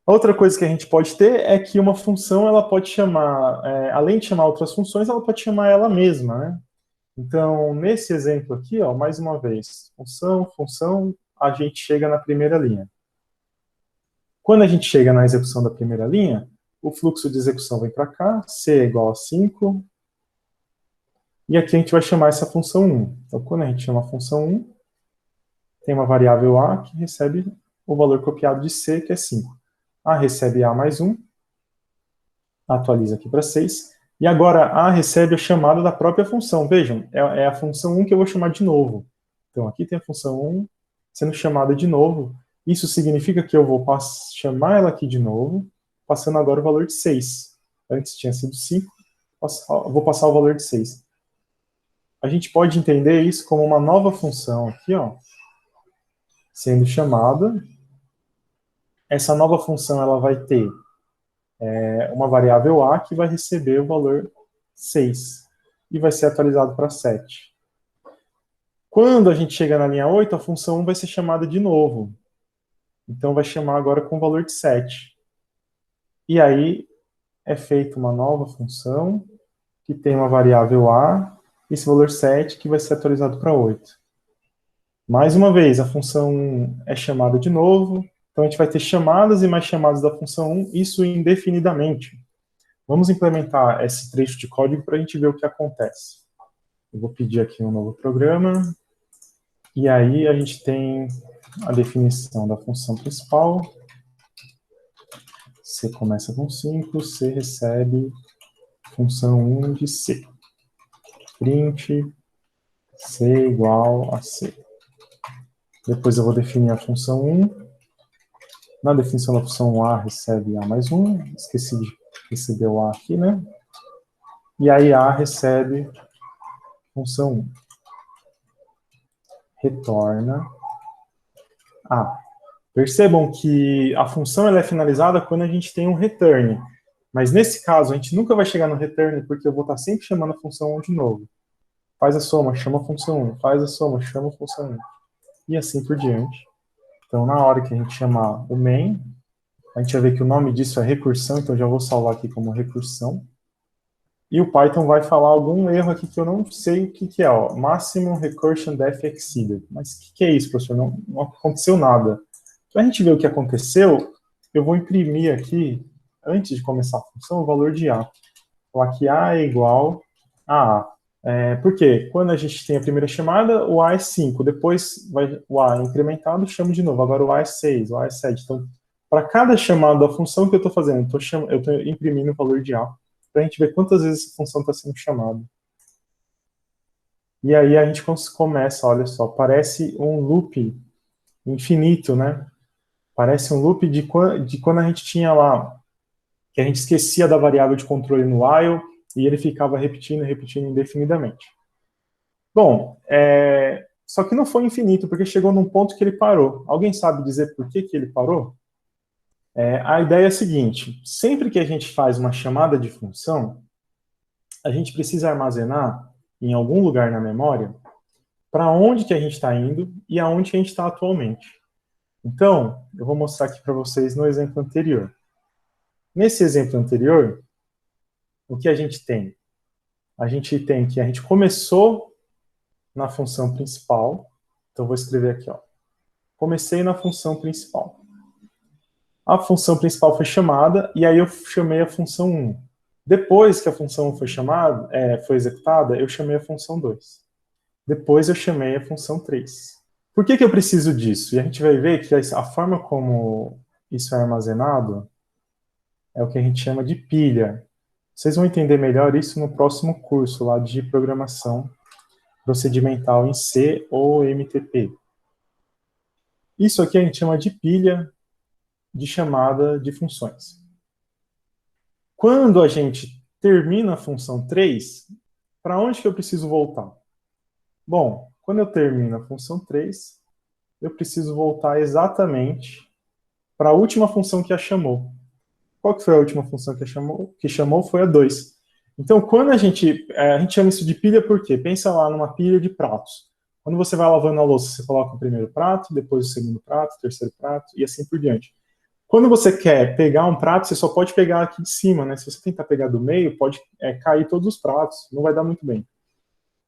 Outra coisa que a gente pode ter é que uma função, ela pode chamar, além de chamar outras funções, ela pode chamar ela mesma, né? Então, nesse exemplo aqui, ó, mais uma vez, função, função, a gente chega na primeira linha. Quando a gente chega na execução da primeira linha, o fluxo de execução vem para cá, C é igual a 5, e aqui a gente vai chamar essa função 1. Então, quando a gente chama a função 1, tem uma variável A que recebe o valor copiado de C, que é 5. A recebe A mais 1, atualiza aqui para 6, e agora A recebe a chamada da própria função. Vejam, é a função 1 que eu vou chamar de novo. Então, aqui tem a função 1 sendo chamada de novo. Isso significa que eu vou chamar ela aqui de novo, passando agora o valor de 6. Antes tinha sido 5, vou passar o valor de 6. A gente pode entender isso como uma nova função aqui, ó, sendo chamada. Essa nova função ela vai ter uma variável A que vai receber o valor 6 e vai ser atualizado para 7. Quando a gente chega na linha 8, a função 1 vai ser chamada de novo. Então vai chamar agora com o valor de 7. E aí é feita uma nova função que tem uma variável A, esse valor 7 que vai ser atualizado para 8. Mais uma vez, a função 1 é chamada de novo, então a gente vai ter chamadas e mais chamadas da função 1, isso indefinidamente. Vamos implementar esse trecho de código para a gente ver o que acontece. Eu vou pedir aqui um novo programa, e aí a gente tem a definição da função principal. C começa com 5, C recebe função 1 de C. Print C igual a C. Depois eu vou definir a função 1. Na definição da função A recebe A mais 1. Esqueci de receber o A aqui, né? E aí A recebe função 1. Retorna A. Percebam que a função ela é finalizada quando a gente tem um return. Mas nesse caso, a gente nunca vai chegar no return, porque eu vou estar sempre chamando a função 1 de novo. Faz a soma, chama a função 1. Faz a soma, chama a função 1. E assim por diante. Então, na hora que a gente chamar o main, a gente vai ver que o nome disso é recursão, então já vou salvar aqui como recursão. E o Python vai falar algum erro aqui que eu não sei o que é, ó. Maximum Recursion Depth Exceeded. Mas o que é isso, professor? Não aconteceu nada. Para a gente ver o que aconteceu, eu vou imprimir aqui, antes de começar a função, o valor de A. Falar que A é igual a A. Por quê? Quando a gente tem a primeira chamada, o A é 5. Depois o A é incrementado, chamo de novo. Agora o A é 6, o A é 7. Então, para cada chamada da função que eu estou fazendo, eu estou imprimindo o valor de A, para a gente ver quantas vezes essa função está sendo chamada. E aí a gente começa, olha só, parece um loop infinito, né? Parece um loop de quando a gente tinha lá, que a gente esquecia da variável de controle no while, e ele ficava repetindo indefinidamente. Bom, só que não foi infinito, porque chegou num ponto que ele parou. Alguém sabe dizer por que ele parou? A ideia é a seguinte, sempre que a gente faz uma chamada de função, a gente precisa armazenar em algum lugar na memória para onde que a gente está indo e aonde que a gente está atualmente. Então, eu vou mostrar aqui para vocês no exemplo anterior. Nesse exemplo anterior, o que a gente tem? A gente tem que a gente começou na função principal, então vou escrever aqui, ó. Comecei na função principal. A função principal foi chamada, e aí eu chamei a função 1. Depois que a função 1 foi chamada, foi executada, eu chamei a função 2. Depois eu chamei a função 3. Por que eu preciso disso? E a gente vai ver que a forma como isso é armazenado é o que a gente chama de pilha. Vocês vão entender melhor isso no próximo curso lá de programação procedimental em C ou MTP. Isso aqui a gente chama de pilha de chamada de funções. Quando a gente termina a função 3, para onde que eu preciso voltar? Bom, quando eu termino a função 3, eu preciso voltar exatamente para a última função que a chamou. Qual que foi a última função que chamou? Que chamou foi a 2. Então, quando a gente chama isso de pilha por quê? Pensa lá numa pilha de pratos. Quando você vai lavando a louça, você coloca o primeiro prato, depois o segundo prato, o terceiro prato, e assim por diante. Quando você quer pegar um prato, você só pode pegar aqui de cima, né? Se você tentar pegar do meio, pode cair todos os pratos, não vai dar muito bem.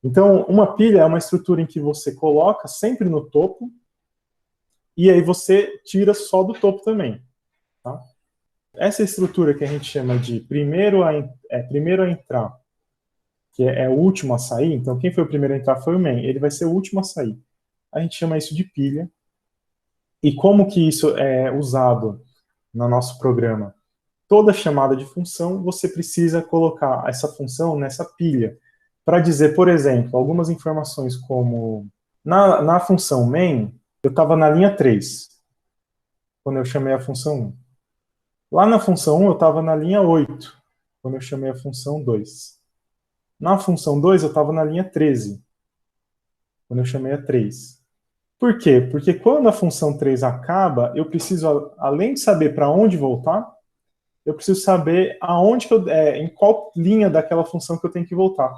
Então, uma pilha é uma estrutura em que você coloca sempre no topo, e aí você tira só do topo também. Tá? Essa estrutura que a gente chama de primeiro a entrar, que é o último a sair, então quem foi o primeiro a entrar foi o main, ele vai ser o último a sair. A gente chama isso de pilha. E como que isso é usado no nosso programa? Toda chamada de função, você precisa colocar essa função nessa pilha, para dizer, por exemplo, algumas informações como, na função main, eu estava na linha 3, quando eu chamei a função 1. Lá na função 1, eu estava na linha 8, quando eu chamei a função 2. Na função 2, eu estava na linha 13, quando eu chamei a 3. Por quê? Porque quando a função 3 acaba, eu preciso, além de saber para onde voltar, eu preciso saber aonde em qual linha daquela função que eu tenho que voltar.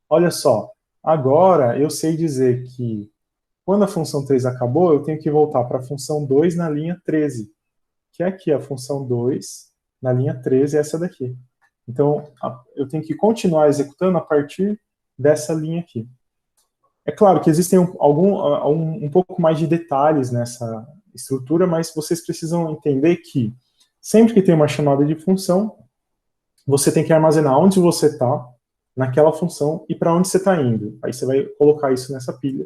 Olha só, agora eu sei dizer que quando a função 3 acabou, eu tenho que voltar para a função 2 na linha 13, que é aqui a função 2 na linha 13, essa daqui. Então, eu tenho que continuar executando a partir dessa linha aqui. É claro que existem um pouco mais de detalhes nessa estrutura, mas vocês precisam entender que sempre que tem uma chamada de função, você tem que armazenar onde você está naquela função e para onde você está indo. Aí você vai colocar isso nessa pilha.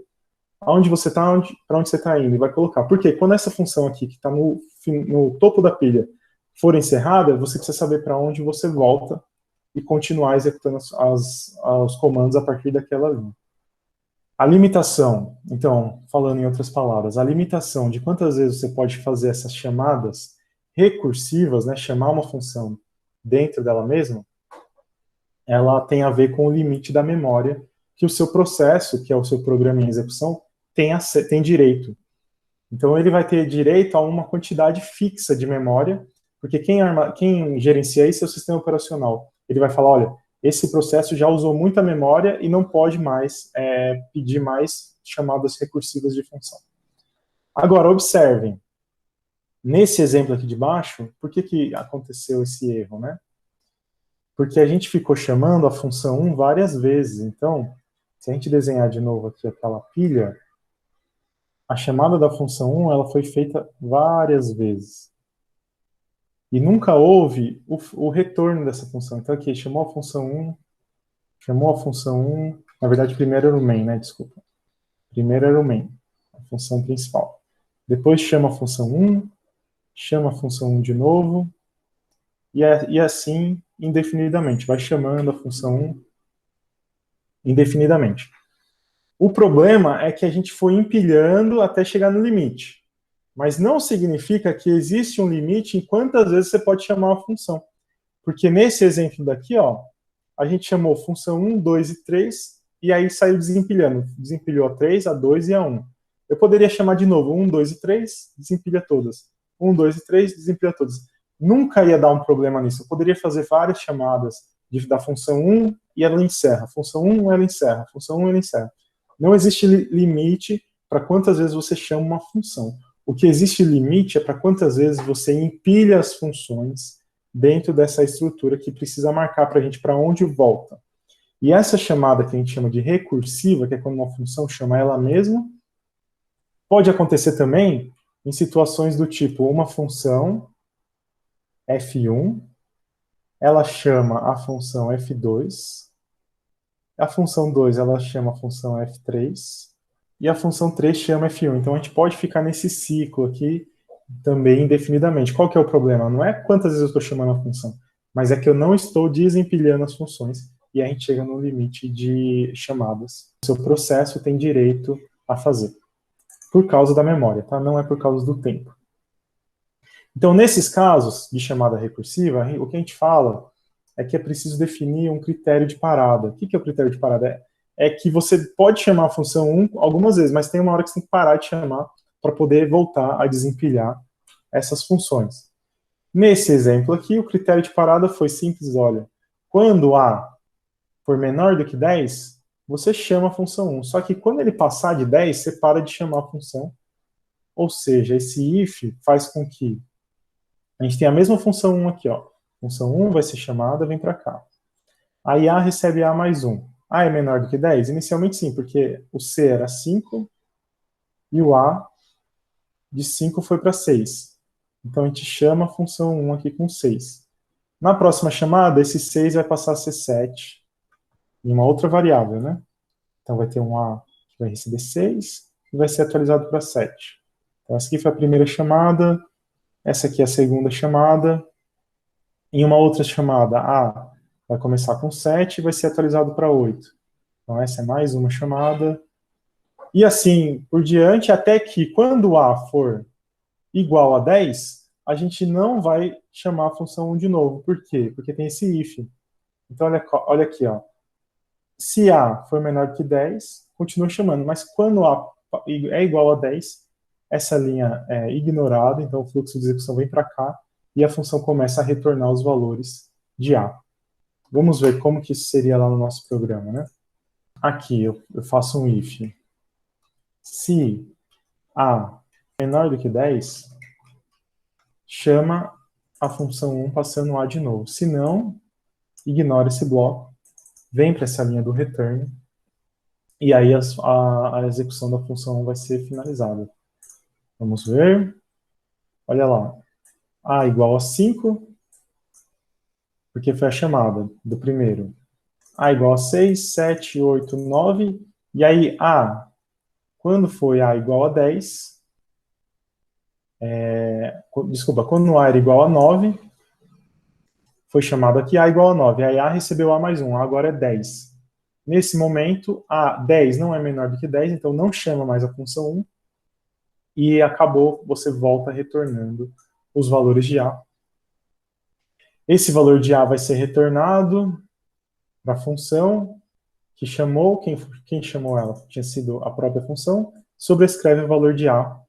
Aonde você está, para onde você está indo, e vai colocar. Porque quando essa função aqui, que está no topo da pilha, for encerrada, você precisa saber para onde você volta e continuar executando os comandos a partir daquela linha. A limitação, então, falando em outras palavras, a limitação de quantas vezes você pode fazer essas chamadas recursivas, né, chamar uma função dentro dela mesma, ela tem a ver com o limite da memória que o seu processo, que é o seu programa em execução, tem direito. Então, ele vai ter direito a uma quantidade fixa de memória, porque quem gerencia isso é o sistema operacional. Ele vai falar, olha, esse processo já usou muita memória e não pode mais pedir mais chamadas recursivas de função. Agora, observem, nesse exemplo aqui de baixo, por que aconteceu esse erro, né? Porque a gente ficou chamando a função 1 várias vezes. Então, se a gente desenhar de novo aqui aquela pilha, a chamada da função 1 ela foi feita várias vezes. E nunca houve o retorno dessa função. Então aqui, chamou a função 1, na verdade primeiro era o main, né, desculpa. Primeiro era o main, a função principal. Depois chama a função 1, chama a função 1 de novo, e assim indefinidamente, vai chamando a função 1 indefinidamente. O problema é que a gente foi empilhando até chegar no limite. Mas não significa que existe um limite em quantas vezes você pode chamar uma função. Porque nesse exemplo daqui, ó, a gente chamou função 1, 2 e 3, e aí saiu desempilhando. Desempilhou a 3, a 2 e a 1. Eu poderia chamar de novo 1, 2 e 3, desempilha todas. 1, 2 e 3, desempilha todas. Nunca ia dar um problema nisso. Eu poderia fazer várias chamadas da função 1 e ela encerra. Função 1, ela encerra. Função 1, ela encerra. Não existe limite para quantas vezes você chama uma função. O que existe limite é para quantas vezes você empilha as funções dentro dessa estrutura que precisa marcar para a gente para onde volta. E essa chamada que a gente chama de recursiva, que é quando uma função chama ela mesma, pode acontecer também em situações do tipo uma função f1, ela chama a função f2, a função 2 ela chama a função f3, e a função 3 chama f1. Então a gente pode ficar nesse ciclo aqui também indefinidamente. Qual que é o problema? Não é quantas vezes eu estou chamando a função, mas é que eu não estou desempilhando as funções e a gente chega no limite de chamadas. O seu processo tem direito a fazer. Por causa da memória, tá? Não é por causa do tempo. Então, nesses casos de chamada recursiva, o que a gente fala é que é preciso definir um critério de parada. O que é o critério de parada? É que você pode chamar a função 1 algumas vezes, mas tem uma hora que você tem que parar de chamar para poder voltar a desempilhar essas funções. Nesse exemplo aqui, o critério de parada foi simples, olha, quando A for menor do que 10, você chama a função 1, só que quando ele passar de 10, você para de chamar a função, ou seja, esse if faz com que A gente tem a mesma função 1 aqui, ó. Função 1 vai ser chamada, vem para cá. Aí A recebe A mais 1. A é menor do que 10? Inicialmente sim, porque o C era 5 e o A de 5 foi para 6. Então a gente chama a função 1 aqui com 6. Na próxima chamada, esse 6 vai passar a ser 7 em uma outra variável, né? Então vai ter um A que vai receber 6 e vai ser atualizado para 7. Então essa aqui foi a primeira chamada, essa aqui é a segunda chamada. Em uma outra chamada, A vai começar com 7 e vai ser atualizado para 8. Então essa é mais uma chamada. E assim por diante, até que quando A for igual a 10, a gente não vai chamar a função 1 de novo. Por quê? Porque tem esse if. Então olha aqui, ó. Se A for menor que 10, continua chamando, mas quando A é igual a 10, essa linha é ignorada, então o fluxo de execução vem para cá e a função começa a retornar os valores de A. Vamos ver como que isso seria lá no nosso programa, né? Aqui eu faço um if. Se A é menor do que 10, chama a função 1 passando A de novo. Se não, ignora esse bloco, vem para essa linha do return, e aí a execução da função 1 vai ser finalizada. Vamos ver. Olha lá. A igual a 5, porque foi a chamada do primeiro. A igual a 6, 7, 8, 9. E aí A, quando foi A igual a 10, desculpa, quando A era igual a 9, foi chamado aqui A igual a 9. Aí A recebeu A mais 1, A agora é 10. Nesse momento, A 10 não é menor do que 10, então não chama mais a função 1. E acabou, você volta retornando os valores de A. Esse valor de A vai ser retornado para a função que chamou, quem chamou ela tinha sido a própria função, sobrescreve o valor de A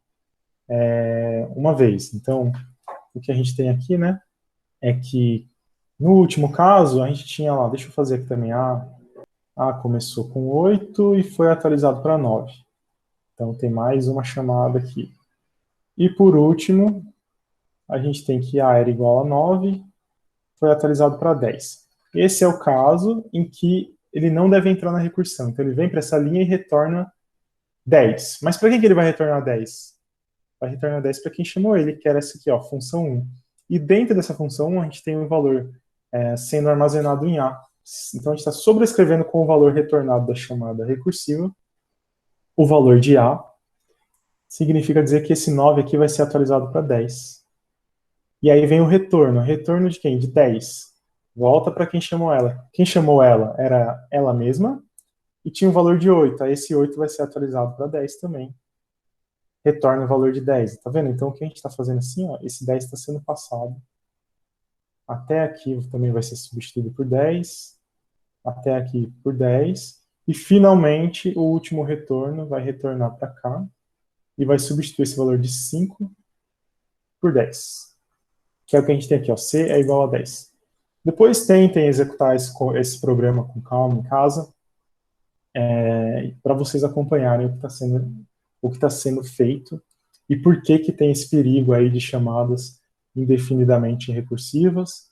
uma vez. Então, o que a gente tem aqui, né, é que no último caso, a gente tinha lá, deixa eu fazer aqui também, A começou com 8 e foi atualizado para 9. Então, tem mais uma chamada aqui. E por último, a gente tem que A era igual a 9, foi atualizado para 10. Esse é o caso em que ele não deve entrar na recursão. Então ele vem para essa linha e retorna 10. Mas para que ele vai retornar 10? Vai retornar 10 para quem chamou ele, que era essa aqui, ó, função 1. E dentro dessa função 1, a gente tem um valor sendo armazenado em A. Então a gente está sobrescrevendo com o valor retornado da chamada recursiva o valor de A. Significa dizer que esse 9 aqui vai ser atualizado para 10. E aí vem o retorno. Retorno de quem? De 10. Volta para quem chamou ela. Quem chamou ela era ela mesma e tinha um valor de 8. Aí esse 8 vai ser atualizado para 10 também. Retorna o valor de 10. Tá vendo? Então o que a gente está fazendo assim, ó, esse 10 está sendo passado. Até aqui também vai ser substituído por 10. Até aqui por 10. E finalmente o último retorno vai retornar para cá e vai substituir esse valor de 5 por 10. Que é o que a gente tem aqui, ó, C é igual a 10. Depois tentem executar esse programa com calma em casa, para vocês acompanharem o que está sendo feito e por que tem esse perigo aí de chamadas indefinidamente recursivas.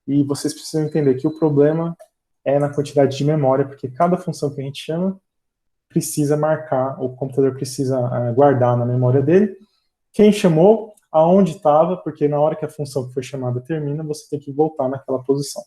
E vocês precisam entender que o problema é na quantidade de memória, porque cada função que a gente chama precisa marcar, o computador precisa guardar na memória dele quem chamou, aonde estava, porque na hora que a função que foi chamada termina, você tem que voltar naquela posição.